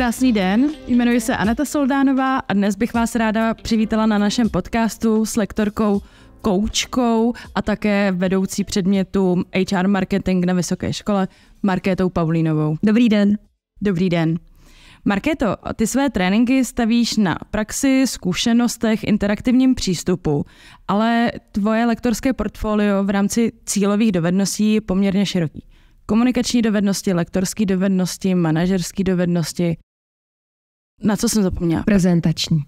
Krásný den, jmenuji se Aneta Soldánová a dnes bych vás ráda přivítala na našem podcastu s lektorkou, koučkou a také vedoucí předmětu HR marketing na vysoké škole Markétou Pavlínovou. Dobrý den. Dobrý den. Markéto, ty své tréninky stavíš na praxi, zkušenostech, interaktivním přístupu, ale tvoje lektorské portfolio v rámci cílových dovedností je poměrně široký. Komunikační dovednosti, lektorské dovednosti, manažerské dovednosti. Na co jsem zapomněla?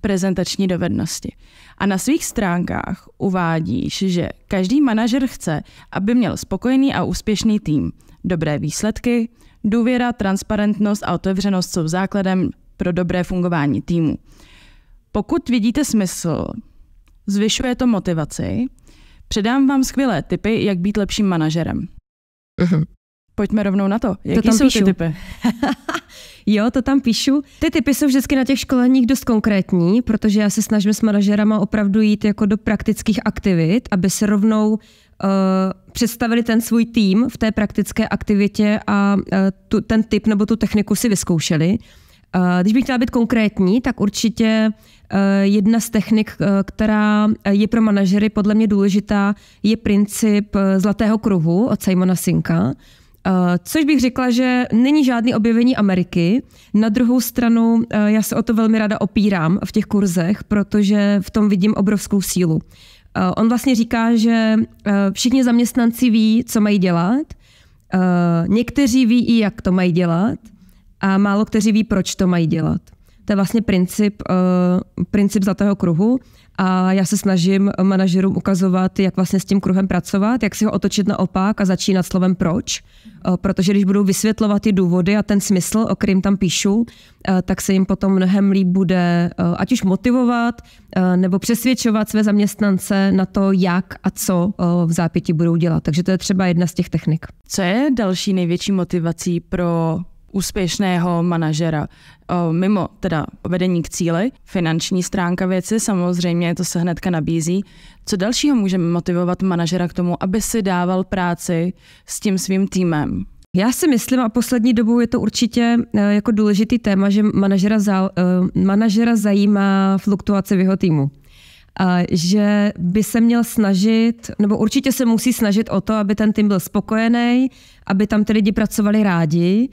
Prezentační dovednosti. A na svých stránkách uvádíš, že každý manažer chce, aby měl spokojený a úspěšný tým, dobré výsledky, důvěra, transparentnost a otevřenost jsou základem pro dobré fungování týmu. Pokud vidíte smysl, zvyšuje to motivaci, předám vám skvělé tipy, jak být lepším manažerem. Pojďme rovnou na to. Jaký jsou ty tipy? Jo, to tam píšu. Ty tipy jsou vždycky na těch školeních dost konkrétní, protože já se snažím s manažerama opravdu jít jako do praktických aktivit, aby se rovnou představili ten svůj tým v té praktické aktivitě a ten tip nebo tu techniku si vyzkoušeli. Když bych chtěla být konkrétní, tak určitě jedna z technik, která je pro manažery podle mě důležitá, je princip zlatého kruhu od Simona Sinka. Což bych řekla, že není žádný objevení Ameriky. Na druhou stranu já se o to velmi ráda opírám v těch kurzech, protože v tom vidím obrovskou sílu. On vlastně říká, že všichni zaměstnanci ví, co mají dělat, někteří ví i, jak to mají dělat a málo kteří ví, proč to mají dělat. To je vlastně princip zlatého kruhu a já se snažím manažerům ukazovat, jak vlastně s tím kruhem pracovat, jak si ho otočit naopak a začínat slovem proč. Protože když budou vysvětlovat ty důvody a ten smysl, o kterým tam píšu, tak se jim potom mnohem líp bude ať už motivovat nebo přesvědčovat své zaměstnance na to, jak a co v zápětí budou dělat. Takže to je třeba jedna z těch technik. Co je další největší motivací pro úspěšného manažera? Mimo teda vedení k cíli, finanční stránka věci, samozřejmě to se hnedka nabízí. Co dalšího můžeme motivovat manažera k tomu, aby si dával práci s tím svým týmem? Já si myslím, a poslední dobou je to určitě jako důležitý téma, že manažera zajímá fluktuace v jeho týmu. Že by se měl snažit, nebo určitě se musí snažit o to, aby ten tým byl spokojený, aby tam ty lidi pracovali rádi,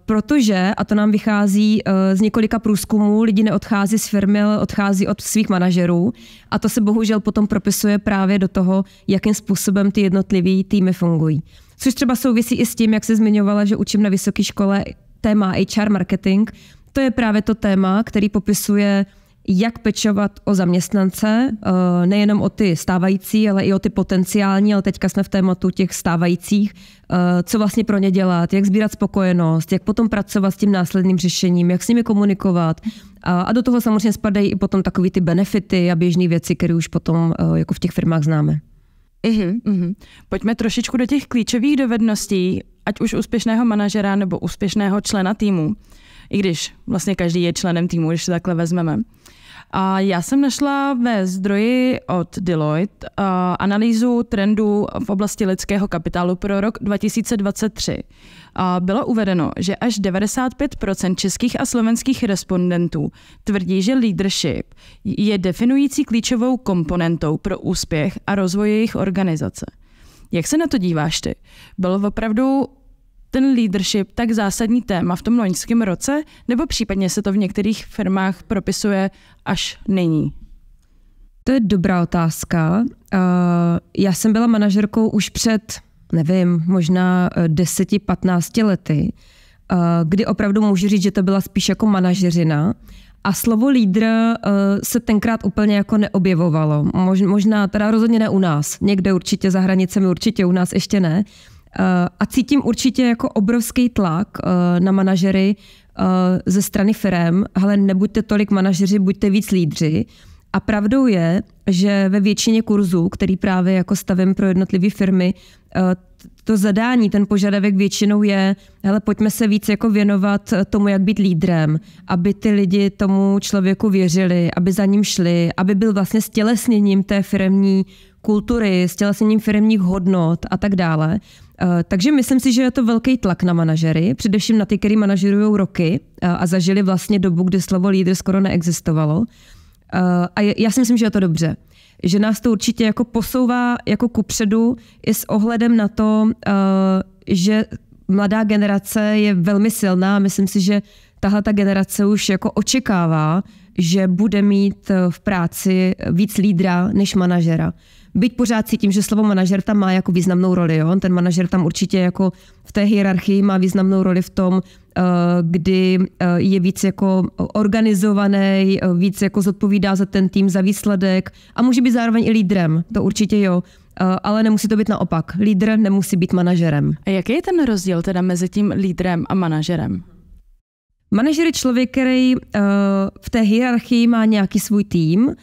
protože, a to nám vychází z několika průzkumů, lidi neodchází z firmy, ale odchází od svých manažerů a to se bohužel potom propisuje právě do toho, jakým způsobem ty jednotlivý týmy fungují. Což třeba souvisí i s tím, jak se zmiňovala, že učím na vysoké škole téma HR marketing. To je právě to téma, který popisuje, jak pečovat o zaměstnance, nejenom o ty stávající, ale i o ty potenciální, ale teďka jsme v tématu těch stávajících, co vlastně pro ně dělat, jak sbírat spokojenost, jak potom pracovat s tím následným řešením, jak s nimi komunikovat. A do toho samozřejmě spadají i potom takový ty benefity a běžné věci, které už potom jako v těch firmách známe. Pojďme trošičku do těch klíčových dovedností, ať už úspěšného manažera nebo úspěšného člena týmu, i když vlastně každý je členem týmu, když se takhle vezmeme. A já jsem našla ve zdroji od Deloitte analýzu trendů v oblasti lidského kapitálu pro rok 2023. Bylo uvedeno, že až 95% českých a slovenských respondentů tvrdí, že leadership je definující klíčovou komponentou pro úspěch a rozvoj jejich organizace. Jak se na to díváš ty? Bylo opravdu ten leadership tak zásadní téma v tom loňském roce, nebo případně se to v některých firmách propisuje až nyní? To je dobrá otázka. Já jsem byla manažerkou už před, možná 10-15 lety, kdy opravdu můžu říct, že to byla spíš jako manažeřina. A slovo lídr se tenkrát úplně jako neobjevovalo. Možná teda rozhodně ne u nás. Někde určitě za hranicemi, určitě u nás ještě ne. A cítím určitě jako obrovský tlak na manažery ze strany firem. Hele, nebuďte tolik manažeři, buďte víc lídři. A pravdou je, že ve většině kurzů, který právě jako stavím pro jednotlivé firmy, to zadání, ten požadavek většinou je, hele, pojďme se víc jako věnovat tomu, jak být lídrem, aby ty lidi tomu člověku věřili, aby za ním šli, aby byl vlastně stělesněním té firemní kultury, stělesněním firemních hodnot a tak dále. Takže myslím si, že je to velký tlak na manažery, především na ty, kteří manažerují roky a zažili vlastně dobu, kdy slovo lídr skoro neexistovalo. A já si myslím, že je to dobře. Že nás to určitě jako posouvá jako kupředu i s ohledem na to, že mladá generace je velmi silná. Myslím si, že tahle ta generace už jako očekává, že bude mít v práci víc lídra než manažera. Byť pořád cítím, že slovo manažer tam má jako významnou roli. Jo? Ten manažer tam určitě jako v té hierarchii má významnou roli v tom, kdy je víc jako organizovaný, víc jako zodpovídá za ten tým, za výsledek a může být zároveň i lídrem. To určitě jo. Ale nemusí to být naopak. Lídr nemusí být manažerem. A jaký je ten rozdíl teda mezi tím lídrem a manažerem? Manažer je člověk, který v té hierarchii má nějaký svůj tým,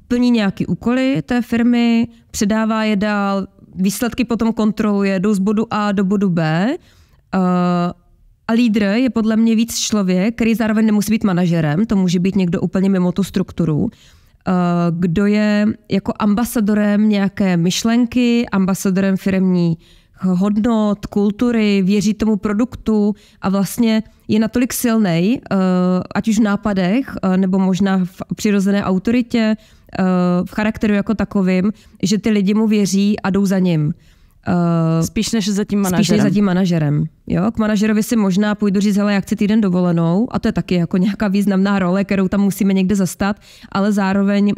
plní nějaké úkoly té firmy, předává je dál, výsledky potom kontroluje, jdou z bodu A do bodu B. A lídr je podle mě víc člověk, který zároveň nemusí být manažerem, to může být někdo úplně mimo tu strukturu, kdo je jako ambasadorem nějaké myšlenky, ambasadorem firemní hodnot, kultury, věří tomu produktu a vlastně je natolik silnej, ať už v nápadech, nebo možná v přirozené autoritě, v charakteru jako takovým, že ty lidi mu věří a jdou za ním. Spíš než za tím manažerem. Spíš než za tím manažerem. Jo? K manažerovi si možná půjdu říct, hele, já chci týden dovolenou, a to je taky jako nějaká významná role, kterou tam musíme někde zastat, ale zároveň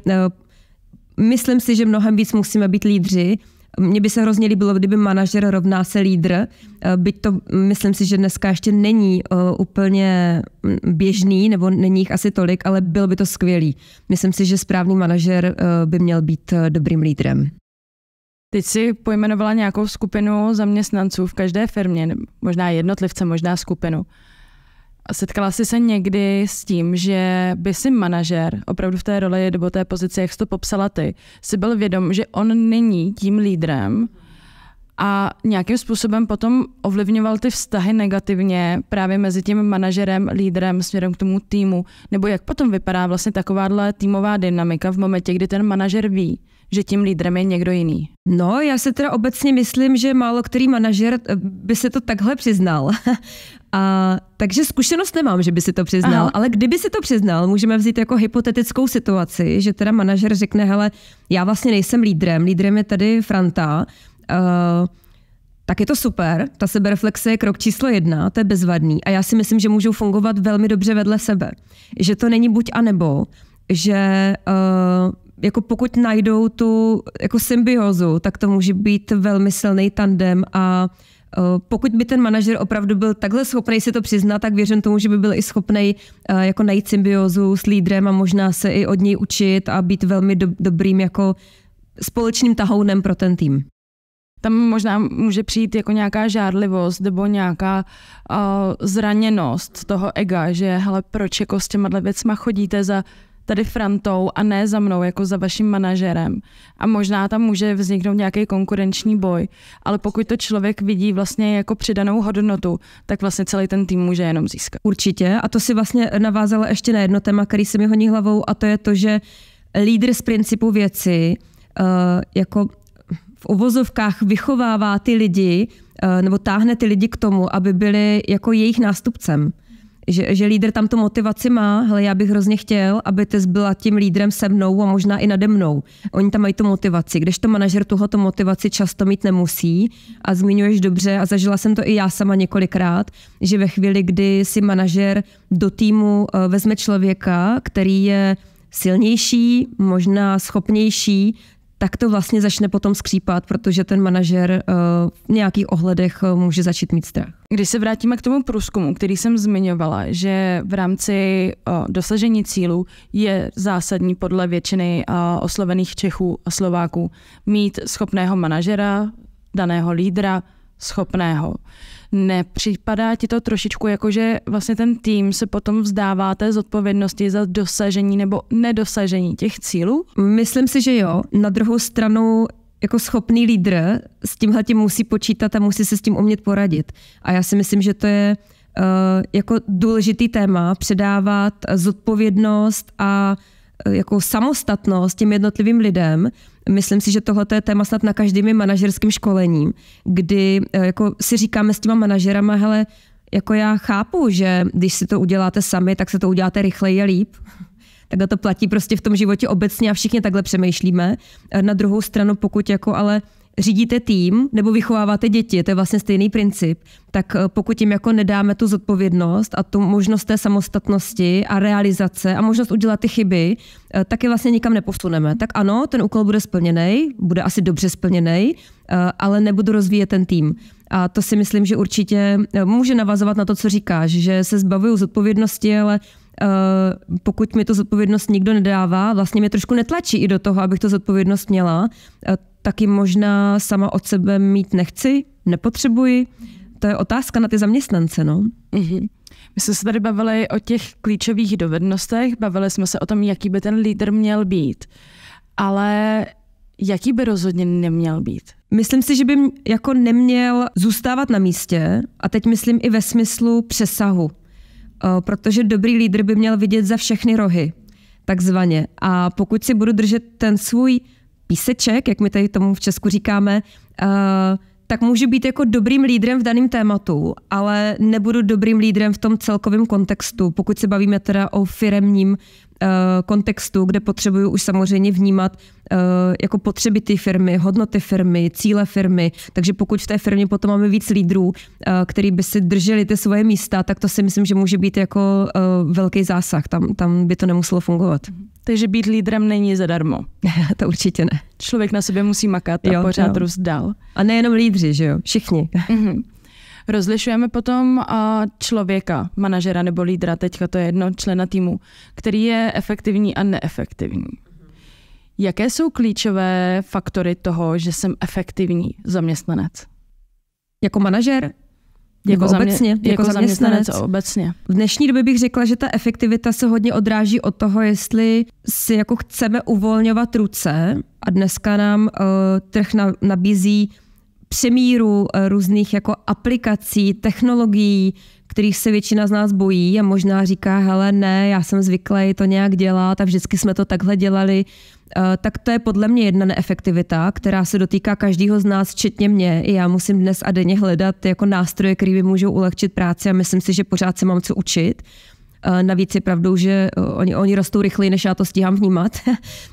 myslím si, že mnohem víc musíme být lídři. Mně by se hrozně líbilo, kdyby manažer rovná se lídr, byť to myslím si, že dneska ještě není úplně běžný, nebo není jich asi tolik, ale bylo by to skvělý. Myslím si, že správný manažer by měl být dobrým lídrem. Teď si pojmenovala nějakou skupinu zaměstnanců v každé firmě, možná jednotlivce, možná skupinu. A setkala jsi se někdy s tím, že by si manažer, opravdu v té roli nebo té pozici, jak jsi to popsala ty, si byl vědom, že on není tím lídrem a nějakým způsobem potom ovlivňoval ty vztahy negativně právě mezi tím manažerem, lídrem směrem k tomu týmu, nebo jak potom vypadá vlastně takováhle týmová dynamika v momentě, kdy ten manažer ví, že tím lídrem je někdo jiný? No, já se teda obecně myslím, že málo který manažer by se to takhle přiznal. Takže zkušenost nemám, že by si to přiznal, ale kdyby si to přiznal, můžeme vzít jako hypotetickou situaci, že teda manažer řekne, hele, já vlastně nejsem lídrem je tady Franta, tak je to super, ta sebereflexe je krok číslo 1, to je bezvadný a já si myslím, že můžou fungovat velmi dobře vedle sebe. Že to není buď a nebo, že jako pokud najdou tu jako symbiózu, tak to může být velmi silný tandem a pokud by ten manažer opravdu byl takhle schopný si to přiznat, tak věřím tomu, že by byl i schopný jako najít symbiózu s lídrem a možná se i od něj učit a být velmi dobrým jako společným tahounem pro ten tým. Tam možná může přijít jako nějaká žárlivost nebo nějaká zraněnost toho ega, že hele, proč jako s těma věcma chodíte za tady Frantou a ne za mnou, jako za vaším manažerem. A možná tam může vzniknout nějaký konkurenční boj, ale pokud to člověk vidí vlastně jako přidanou hodnotu, tak vlastně celý ten tým může jenom získat. Určitě a to si vlastně navázala ještě na jedno téma, který se mi honí hlavou a to je to, že lídr z principu věci jako v uvozovkách vychovává ty lidi nebo táhne ty lidi k tomu, aby byli jako jejich nástupcem. Že lídr tam tu motivaci má, hele, já bych hrozně chtěl, aby ty byla tím lídrem se mnou a možná i nade mnou. Oni tam mají tu motivaci, kdežto manažer tuhleto motivaci často mít nemusí a zmiňuješ dobře a zažila jsem to i já sama několikrát, že ve chvíli, kdy si manažer do týmu vezme člověka, který je silnější, možná schopnější, tak to vlastně začne potom skřípat, protože ten manažer v nějakých ohledech může začít mít strach. Když se vrátíme k tomu průzkumu, který jsem zmiňovala, že v rámci dosažení cílů je zásadní podle většiny oslovených Čechů a Slováků mít schopného manažera, daného lídra, schopného. Nepřipadá ti to trošičku jako, že vlastně ten tým se potom vzdává té zodpovědnosti za dosažení nebo nedosažení těch cílů? Myslím si, že jo. Na druhou stranu jako schopný lídr s tímhletím musí počítat a musí se s tím umět poradit. A já si myslím, že to je jako důležitý téma předávat zodpovědnost a jako samostatnost těm jednotlivým lidem, myslím si, že tohle je téma snad na každým manažerským školením, kdy jako si říkáme s těma manažerama, hele, jako já chápu, že když si to uděláte sami, tak se to uděláte rychleji a líp. Takhle to platí prostě v tom životě obecně a všichni takhle přemýšlíme. Na druhou stranu, pokud jako ale řídíte tým nebo vychováváte děti, to je vlastně stejný princip, tak pokud jim jako nedáme tu zodpovědnost a tu možnost té samostatnosti a realizace a možnost udělat ty chyby, tak je vlastně nikam neposuneme. Tak ano, ten úkol bude splněný, bude asi dobře splněný, ale nebudu rozvíjet ten tým. A to si myslím, že určitě může navazovat na to, co říkáš, že se zbavuju zodpovědnosti, ale pokud mi tu zodpovědnost nikdo nedává, vlastně mě trošku netlačí i do toho, abych tu zodpovědnost měla, taky možná sama od sebe mít nechci, nepotřebuji. To je otázka na ty zaměstnance, no. Mm-hmm. My jsme se tady bavili o těch klíčových dovednostech, bavili jsme se o tom, jaký by ten lídr měl být, ale jaký by rozhodně neměl být? Myslím si, že by jako neměl zůstávat na místě a teď myslím i ve smyslu přesahu, protože dobrý lídr by měl vidět za všechny rohy, takzvaně. A pokud si budu držet ten svůj píseček, jak my tady tomu v Česku říkáme, tak můžu být jako dobrým lídrem v daném tématu, ale nebudu dobrým lídrem v tom celkovém kontextu, pokud se bavíme teda o firemním kontextu, kde potřebuju už samozřejmě vnímat jako potřeby té firmy, hodnoty firmy, cíle firmy. Takže pokud v té firmě potom máme víc lídrů, který by si drželi ty svoje místa, tak to si myslím, že může být jako velký zásah. Tam by to nemuselo fungovat. Takže být lídrem není zadarmo. To určitě ne. Člověk na sobě musí makat a pořád růst dál. A nejenom lídři, že jo? Všichni. Mm-hmm. Rozlišujeme potom člověka, manažera nebo lídra, teďka to je jedno, člena týmu, který je efektivní a neefektivní. Jaké jsou klíčové faktory toho, že jsem efektivní zaměstnanec? Jako manažer? Jako obecně? Jako zaměstnanec obecně. V dnešní době bych řekla, že ta efektivita se hodně odráží od toho, jestli si jako chceme uvolňovat ruce a dneska nám trh nabízí přemíru různých jako aplikací, technologií, kterých se většina z nás bojí a možná říká, hele ne, já jsem zvyklý to nějak dělat a vždycky jsme to takhle dělali, tak to je podle mě jedna neefektivita, která se dotýká každého z nás, včetně mě. I já musím dnes a denně hledat jako nástroje, které mi můžou ulehčit práci a myslím si, že pořád se mám co učit. Navíc je pravdou, že oni rostou rychleji, než já to stíhám vnímat.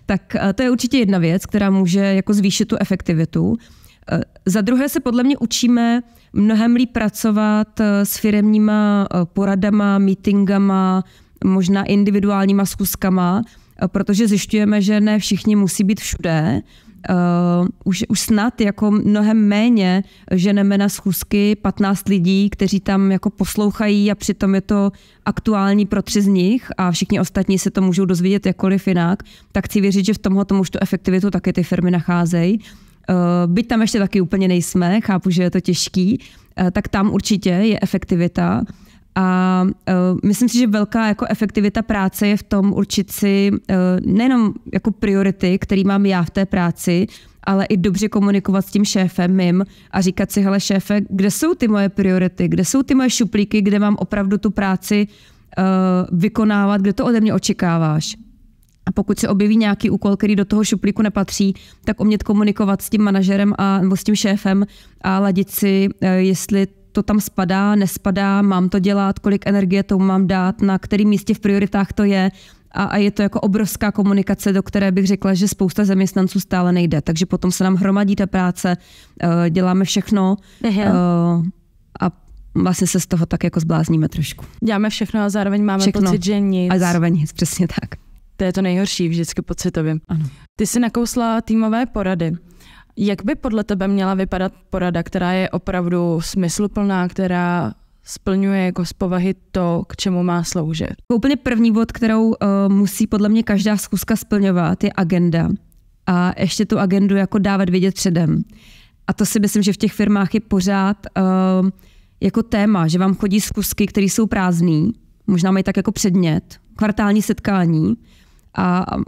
Tak to je určitě jedna věc, která může jako zvýšit tu efektivitu. Za druhé se podle mě učíme mnohem líp pracovat s firemníma poradama, meetingama, možná individuálníma schůzkama, protože zjišťujeme, že ne všichni musí být všude. Už snad jako mnohem méně ženeme na schůzky 15 lidí, kteří tam jako poslouchají a přitom je to aktuální pro 3 z nich a všichni ostatní se to můžou dozvědět jakkoliv jinak. Tak chci věřit, že v tomhle tomu už tu efektivitu taky ty firmy nacházejí. Byť tam ještě taky úplně nejsme, chápu, že je to těžký, tak tam určitě je efektivita. A myslím si, že velká jako efektivita práce je v tom určit si nejenom jako priority, který mám já v té práci, ale i dobře komunikovat s tím šéfem mým a říkat si, hele šéfe, kde jsou ty moje priority, kde jsou ty moje šuplíky, kde mám opravdu tu práci vykonávat, kde to ode mě očekáváš. A pokud se objeví nějaký úkol, který do toho šuplíku nepatří, tak umět komunikovat s tím manažerem nebo s tím šéfem a ladit si, jestli to tam spadá, nespadá, mám to dělat, kolik energie tomu mám dát, na kterém místě v prioritách to je. A je to jako obrovská komunikace, do které bych řekla, že spousta zaměstnanců stále nejde. Takže potom se nám hromadí ta práce, děláme všechno a vlastně se z toho tak jako zblázníme trošku. Děláme všechno a zároveň máme pocit, že nic. A zároveň nic, přesně tak. To je to nejhorší vždycky pocitově. Ano. Ty jsi nakousla týmové porady. Jak by podle tebe měla vypadat porada, která je opravdu smysluplná, která splňuje jako z povahy to, k čemu má sloužit? Úplně první bod, kterou musí podle mě každá schůzka splňovat, je agenda. A ještě tu agendu jako dávat vědět předem. A to si myslím, že v těch firmách je pořád jako téma, že vám chodí schůzky, které jsou prázdný, možná mají tak jako předmět, kvartální setkání.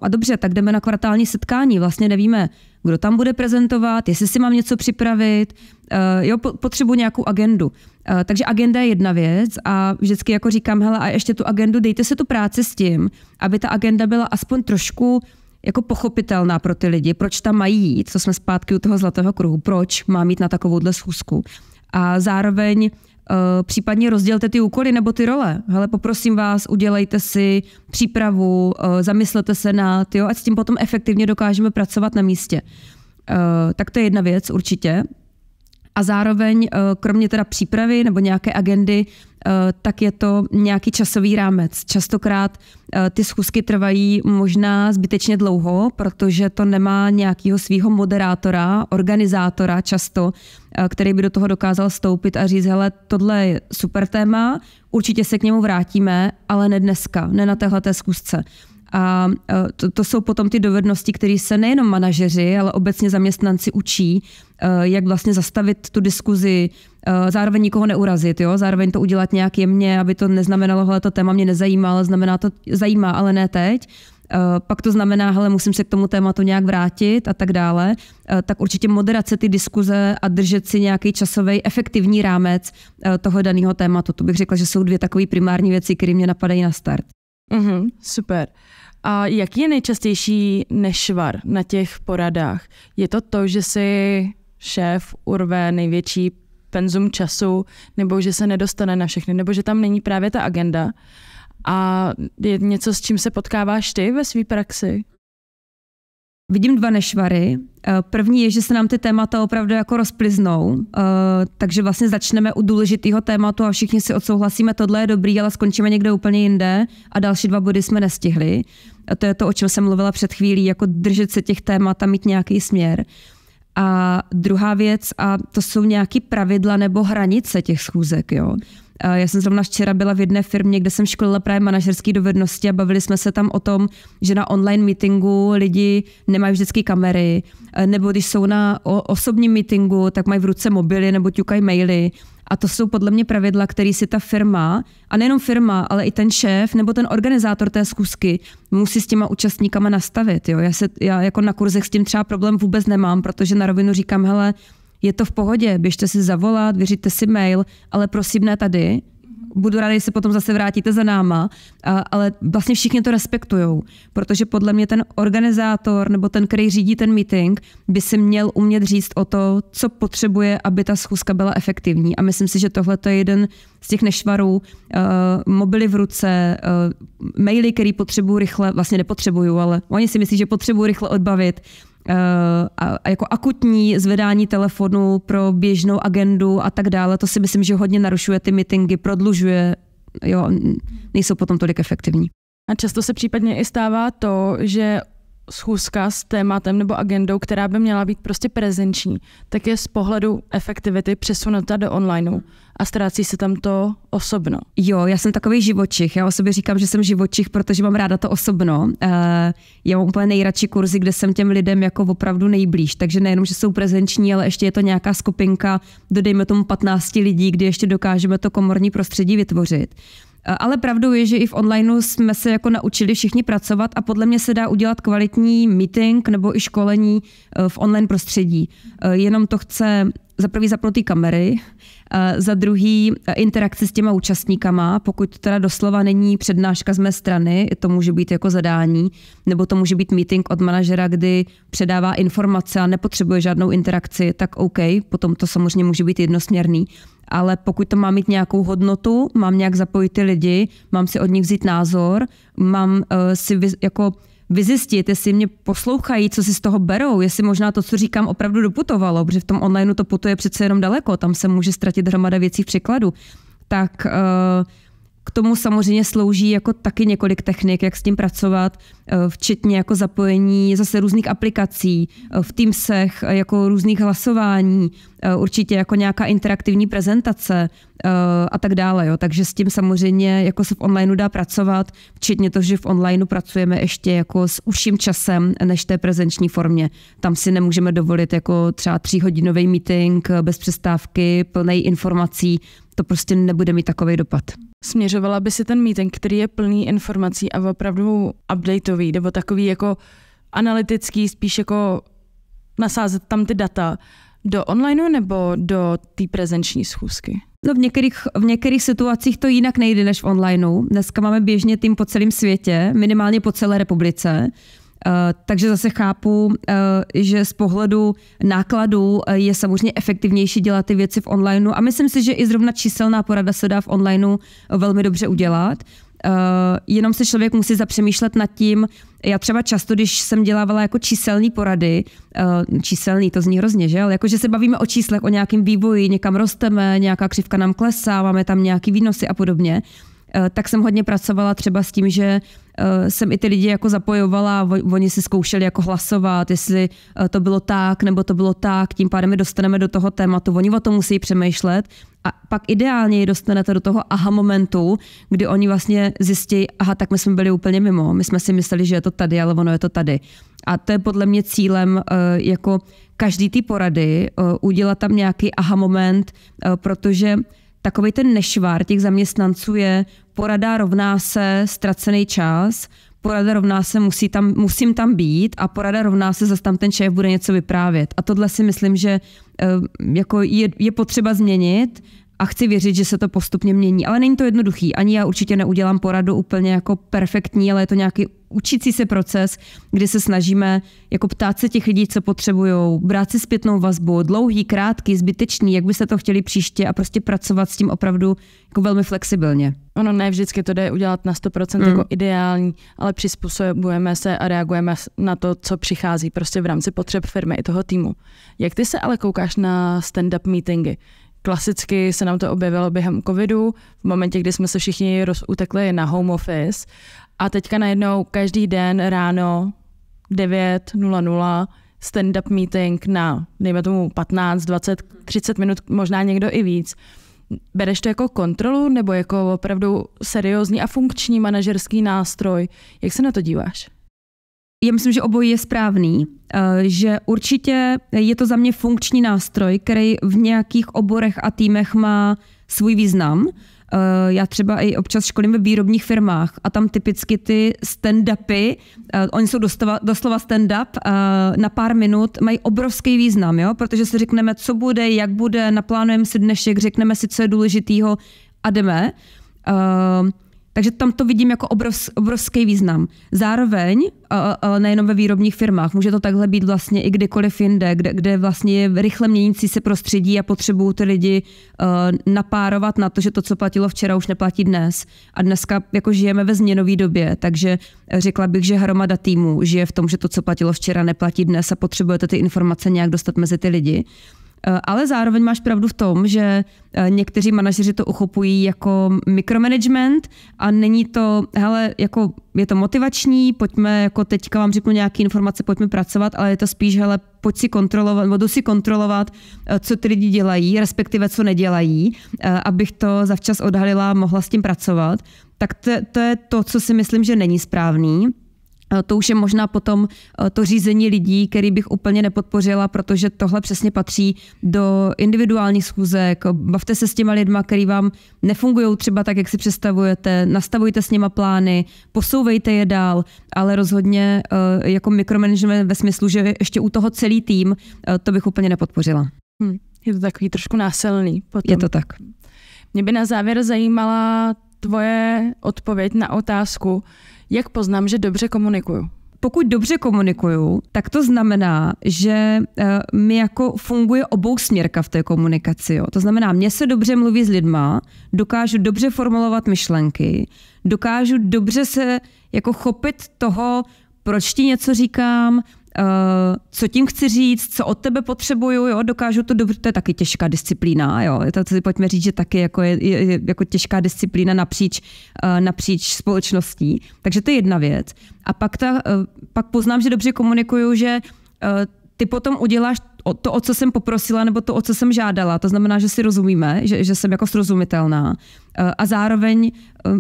A dobře, tak jdeme na kvartální setkání. Vlastně nevíme, kdo tam bude prezentovat, jestli si mám něco připravit. Potřebuji nějakou agendu. Takže agenda je jedna věc a vždycky jako říkám, hele, a ještě tu agendu, dejte se tu práci s tím, aby ta agenda byla aspoň trošku jako pochopitelná pro ty lidi, proč tam mají jít, co jsme zpátky u toho zlatého kruhu, proč má mít na takovouhle schůzku. A zároveň případně rozdělte ty úkoly nebo ty role. Hele, poprosím vás, udělejte si přípravu, zamyslete se ať s tím potom efektivně dokážeme pracovat na místě. Tak to je jedna věc určitě. A zároveň, kromě teda přípravy nebo nějaké agendy, tak je to nějaký časový rámec. Častokrát ty schůzky trvají možná zbytečně dlouho, protože to nemá nějakého svého moderátora, organizátora často, který by do toho dokázal vstoupit a říct, hele, tohle je super téma, určitě se k němu vrátíme, ale ne dneska, ne na téhleté schůzce. A to jsou potom ty dovednosti, které se nejenom manažeři, ale obecně zaměstnanci učí, jak vlastně zastavit tu diskuzi, zároveň nikoho neurazit, jo? Zároveň to udělat nějak jemně, aby to neznamenalo, hele, to téma mě nezajímá, ale zajímá, ale ne teď. Pak to znamená, hele, musím se k tomu tématu nějak vrátit a tak dále. Tak určitě moderace ty diskuze a držet si nějaký časový efektivní rámec toho daného tématu. To bych řekla, že jsou 2 takové primární věci, které mě napadají na start. Super. A jaký je nejčastější nešvar na těch poradách? Je to, že si šéf urve největší penzum času, nebo že se nedostane na všechny, nebo že tam není právě ta agenda? A je něco, s čím se potkáváš ty ve své praxi? Vidím 2 nešvary. První je, že se nám ty témata opravdu jako rozpliznou, takže vlastně začneme u důležitého tématu a všichni si odsouhlasíme, tohle je dobrý, ale skončíme někde úplně jinde a další 2 body jsme nestihli. A to je to, o čem jsem mluvila před chvílí, jako držet se těch témat a mít nějaký směr. A druhá věc, a to jsou nějaké pravidla nebo hranice těch schůzek, jo. Já jsem zrovna včera byla v jedné firmě, kde jsem školila právě manažerské dovednosti a bavili jsme se tam o tom, že na online meetingu lidi nemají vždycky kamery, nebo když jsou na osobním meetingu, tak mají v ruce mobily nebo ťukají maily. A to jsou podle mě pravidla, které si ta firma, a nejenom firma, ale i ten šéf nebo ten organizátor té schůzky musí s těma účastníkama nastavit. Jo? Já jako na kurzech s tím třeba problém vůbec nemám, protože na rovinu říkám, hele, je to v pohodě, běžte si zavolat, vyřiďte si mail, ale prosím ne tady. Budu ráda, když se potom zase vrátíte za náma, ale vlastně všichni to respektujou, protože podle mě ten organizátor nebo ten, který řídí ten meeting, by si měl umět říct o to, co potřebuje, aby ta schůzka byla efektivní. A myslím si, že tohle je jeden z těch nešvarů, mobily v ruce, maily, který potřebuju rychle, vlastně nepotřebuju, ale oni si myslí, že potřebuju rychle odbavit, a jako akutní zvedání telefonu pro běžnou agendu a tak dále, to si myslím, že hodně narušuje ty meetingy, prodlužuje, jo, nejsou potom tolik efektivní. A často se případně i stává to, že schůzka s tématem nebo agendou, která by měla být prostě prezenční, tak je z pohledu efektivity přesunuta do onlineu a ztrácí se tam to osobno. Jo, já jsem takový živočich. Já o sobě říkám, že jsem živočich, protože mám ráda to osobno. Já mám úplně nejradši kurzy, kde jsem těm lidem jako opravdu nejblíž. Takže nejenom, že jsou prezenční, ale ještě je to nějaká skupinka, dodejme tomu 15 lidí, kdy ještě dokážeme to komorní prostředí vytvořit. Ale pravdou je, že i v onlineu jsme se jako naučili všichni pracovat a podle mě se dá udělat kvalitní meeting nebo i školení v online prostředí. Jenom to chce za prvý zapnutý kamery, za druhý interakce s těma účastníkama, pokud teda doslova není přednáška z mé strany, to může být jako zadání, nebo to může být meeting od manažera, kdy předává informace a nepotřebuje žádnou interakci, tak OK, potom to samozřejmě může být jednosměrný. Ale pokud to má mít nějakou hodnotu, mám nějak zapojit ty lidi, mám si od nich vzít názor, mám si jako vyzjistit, jestli mě poslouchají, co si z toho berou, jestli možná to, co říkám, opravdu doputovalo, protože v tom onlineu to putuje přece jenom daleko, tam se může ztratit hromada věcí v překladu. Tak k tomu samozřejmě slouží jako taky několik technik, jak s tím pracovat, včetně jako zapojení zase různých aplikací, v Teamsech jako různých hlasování, určitě jako nějaká interaktivní prezentace a tak dále. Jo. Takže s tím samozřejmě jako se v onlineu dá pracovat, včetně toho, že v onlineu pracujeme ještě jako s užším časem než té prezenční formě. Tam si nemůžeme dovolit jako třeba 3hodinový meeting bez přestávky, plnej informací. To prostě nebude mít takový dopad. Směřovala by si ten meeting, který je plný informací a opravdu updateový, nebo takový jako analytický, spíš jako nasázet tam ty data do onlineu nebo do té prezenční schůzky? No v některých situacích to jinak nejde než v onlineu. Dneska máme běžně tým po celém světě, minimálně po celé republice. Takže zase chápu, že z pohledu nákladů je samozřejmě efektivnější dělat ty věci v onlineu a myslím si, že i zrovna číselná porada se dá v onlineu velmi dobře udělat. Jenom se člověk musí zapřemýšlet nad tím, já třeba často, když jsem dělávala jako číselní porady, číselný, to zní hrozně, že? Ale jakože se bavíme o číslech, o nějakém vývoji, někam rosteme, nějaká křivka nám klesá, máme tam nějaký výnosy a podobně, tak jsem hodně pracovala třeba s tím, že jsem i ty lidi jako zapojovala, oni si zkoušeli jako hlasovat, jestli to bylo tak, nebo to bylo tak, tím pádem je dostaneme do toho tématu, oni o tom musí přemýšlet a pak ideálně je dostanete do toho aha momentu, kdy oni vlastně zjistí, aha, tak my jsme byli úplně mimo, my jsme si mysleli, že je to tady, ale ono je to tady. A to je podle mě cílem jako každý ty porady, udělat tam nějaký aha moment, protože takovej ten nešvar těch zaměstnanců je porada rovná se ztracený čas, porada rovná se musím tam být a porada rovná se zase tam ten šéf bude něco vyprávět. A tohle si myslím, že jako je potřeba změnit a chci věřit, že se to postupně mění. Ale není to jednoduchý. Ani já určitě neudělám poradu úplně jako perfektní, ale je to nějaký učící se proces, kdy se snažíme jako ptát se těch lidí, co potřebujou, brát si zpětnou vazbu, dlouhý, krátký, zbytečný, jak byste to chtěli příště a prostě pracovat s tím opravdu jako velmi flexibilně. Ono ne vždycky to jde udělat na 100% jako ideální, ale přizpůsobujeme se a reagujeme na to, co přichází prostě v rámci potřeb firmy i toho týmu. Jak ty se ale koukáš na stand-up meetingy? Klasicky se nám to objevilo během covidu, v momentě, kdy jsme se všichni utekli na home office a teďka najednou každý den ráno 9:00 stand-up meeting na, dejme tomu 15, 20, 30 minut, možná někdo i víc. Bereš to jako kontrolu nebo jako opravdu seriózní a funkční manažerský nástroj? Jak se na to díváš? Já myslím, že obojí je správný, že určitě je to za mě funkční nástroj, který v nějakých oborech a týmech má svůj význam. Já třeba i občas školím ve výrobních firmách a tam typicky ty stand-upy, oni jsou doslova stand-up, na pár minut mají obrovský význam, jo? Protože si řekneme, co bude, jak bude, naplánujeme si dnešek, řekneme si, co je důležitýho a jdeme. Takže tam to vidím jako obrovský význam. Zároveň, ale nejenom ve výrobních firmách, může to takhle být vlastně i kdekoliv jinde, kde vlastně je rychle měnící se prostředí a potřebují ty lidi napárovat na to, že to, co platilo včera, už neplatí dnes. A dneska jako žijeme ve změnové době, takže řekla bych, že hromada týmů žije v tom, že to, co platilo včera, neplatí dnes a potřebujete ty informace nějak dostat mezi ty lidi. Ale zároveň máš pravdu v tom, že někteří manažeři to uchopují jako mikromanagement a není to, hele, jako je to motivační, pojďme, jako teďka vám řeknu nějaké informace, pojďme pracovat, ale je to spíš, hele, pojď si kontrolovat, nebo jdu si kontrolovat, co ty lidi dělají, respektive co nedělají, abych to zavčas odhalila a mohla s tím pracovat. Tak to je to, co si myslím, že není správný. To už je možná potom to řízení lidí, který bych úplně nepodpořila, protože tohle přesně patří do individuálních schůzek. Bavte se s těma lidma, který vám nefungují třeba tak, jak si představujete, nastavujte s nima plány, posouvejte je dál, ale rozhodně jako mikromanagement ve smyslu, že ještě u toho celý tým, to bych úplně nepodpořila. Je to takový trošku násilný potom. Je to tak. Mě by na závěr zajímala tvoje odpověď na otázku, jak poznám, že dobře komunikuju? Pokud dobře komunikuju, tak to znamená, že mi jako funguje obousměrka v té komunikaci. Jo. To znamená, mně se dobře mluví s lidma, dokážu dobře formulovat myšlenky, dokážu dobře se jako chopit toho, proč ti něco říkám, co tím chci říct, co od tebe potřebuju, jo, dokážu to dobře, to je taky těžká disciplína, jo, to si pojďme říct, že taky je jako těžká disciplína napříč společností, takže to je jedna věc. A pak poznám, že dobře komunikuju, že ty potom uděláš to, o co jsem poprosila, nebo to, o co jsem žádala. To znamená, že si rozumíme, že jsem jako srozumitelná. A zároveň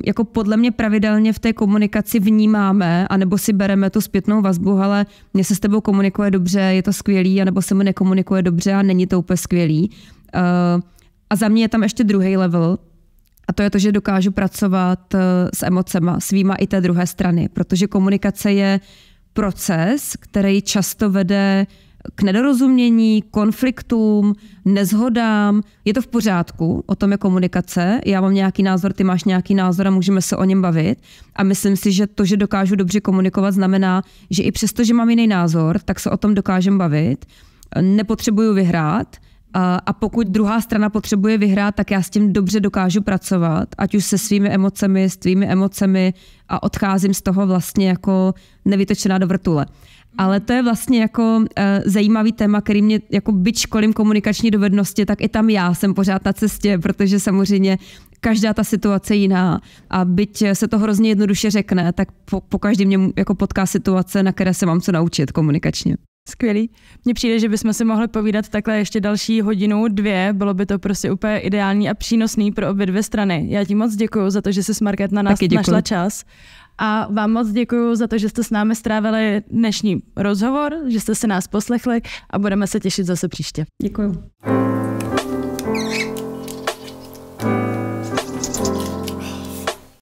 jako podle mě pravidelně v té komunikaci vnímáme, anebo si bereme tu zpětnou vazbu, ale mně se s tebou komunikuje dobře, je to skvělý, anebo se mi nekomunikuje dobře a není to úplně skvělý. A za mě je tam ještě druhý level, a to je to, že dokážu pracovat s emocema, svýma i té druhé strany, protože komunikace je proces, který často vede k nedorozumění, konfliktům, nezhodám. Je to v pořádku, o tom je komunikace. Já mám nějaký názor, ty máš nějaký názor a můžeme se o něm bavit. A myslím si, že to, že dokážu dobře komunikovat, znamená, že i přesto, že mám jiný názor, tak se o tom dokážem bavit. Nepotřebuju vyhrát. A pokud druhá strana potřebuje vyhrát, tak já s tím dobře dokážu pracovat, ať už se svými emocemi, s tvými emocemi a odcházím z toho vlastně jako nevytočená do vrtule. Ale to je vlastně jako zajímavý téma, který mě jako byť školím komunikační dovednosti, tak i tam já jsem pořád na cestě, protože samozřejmě každá ta situace je jiná a byť se to hrozně jednoduše řekne, tak po každý mě jako potká situace, na které se mám co naučit komunikačně. Skvělý. Mně přijde, že bychom si mohli povídat takhle ještě další hodinu, 2. Bylo by to prostě úplně ideální a přínosný pro obě dvě strany. Já ti moc děkuju za to, že jsi, Markéto, na nás našla čas. A vám moc děkuju za to, že jste s námi strávili dnešní rozhovor, že jste se nás poslechli a budeme se těšit zase příště. Děkuju.